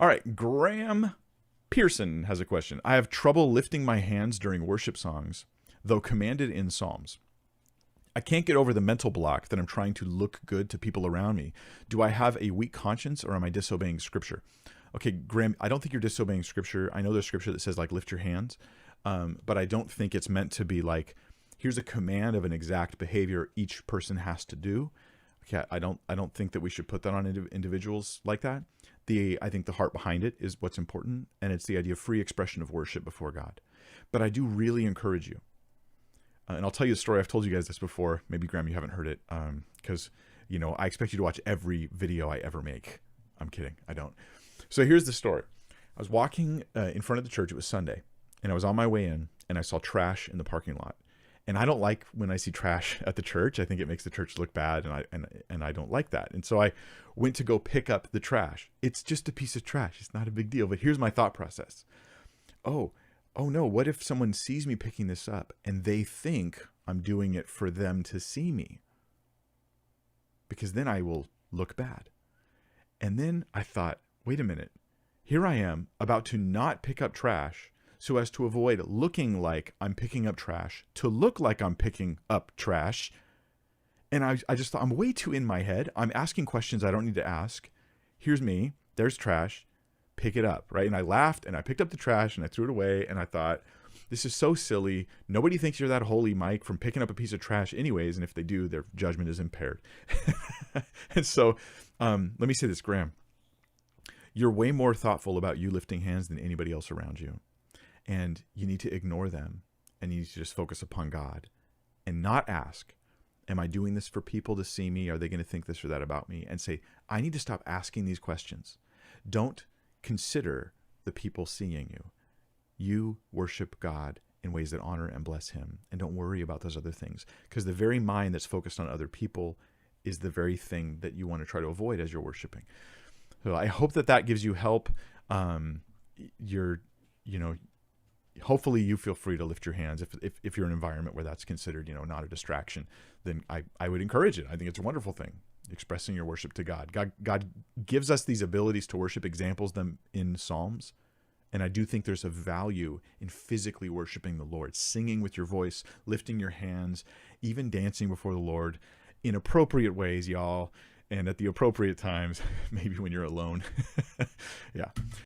All right, Graham Pearson has a question. I have trouble lifting my hands during worship songs, though commanded in Psalms. I can't get over the mental block that I'm trying to look good to people around me. Do I have a weak conscience, or am I disobeying Scripture? Okay, Graham, I don't think you're disobeying Scripture. I know there's Scripture that says, like, lift your hands, but I don't think it's meant to be like, here's a command of an exact behavior each person has to do. Okay, I don't think that we should put that on individuals like that. I think the heart behind it is what's important, and it's the idea of free expression of worship before God. But I do really encourage you, and I'll tell you a story. I've told you guys this before. Maybe, Graham, you haven't heard it, because I expect you to watch every video I ever make. I'm kidding. I don't. So here's the story. I was walking in front of the church. It was Sunday, and I was on my way in, and I saw trash in the parking lot. And I don't like when I see trash at the church. I think it makes the church look bad, and I don't like that. And so I went to go pick up the trash. It's just a piece of trash. It's not a big deal. But here's my thought process. Oh no, what if someone sees me picking this up and they think I'm doing it for them to see me? Because then I will look bad. And then I thought, wait a minute. Here I am about to not pick up trash so as to avoid looking like I'm picking up trash, to look like I'm picking up trash. And I just thought, I'm way too in my head. I'm asking questions I don't need to ask. Here's me. There's trash. Pick it up, right? And I laughed, and I picked up the trash, and I threw it away, and I thought, this is so silly. Nobody thinks you're that holy, Mike, from picking up a piece of trash anyways, and if they do, their judgment is impaired. And so let me say this, Graham. You're way more thoughtful about you lifting hands than anybody else around you. And you need to ignore them, and you need to just focus upon God and not ask, am I doing this for people to see me? Are they going to think this or that about me? And say, I need to stop asking these questions. Don't consider the people seeing you. You worship God in ways that honor and bless him, and don't worry about those other things, because the very mind that's focused on other people is the very thing that you want to try to avoid as you're worshiping. So I hope that gives you help. Hopefully you feel free to lift your hands. If you're in an environment where that's considered, not a distraction, then I would encourage it. I think it's a wonderful thing, expressing your worship to God. God gives us these abilities to worship, examples them in Psalms. And I do think there's a value in physically worshiping the Lord, singing with your voice, lifting your hands, even dancing before the Lord in appropriate ways, y'all. And at the appropriate times, maybe when you're alone. Yeah.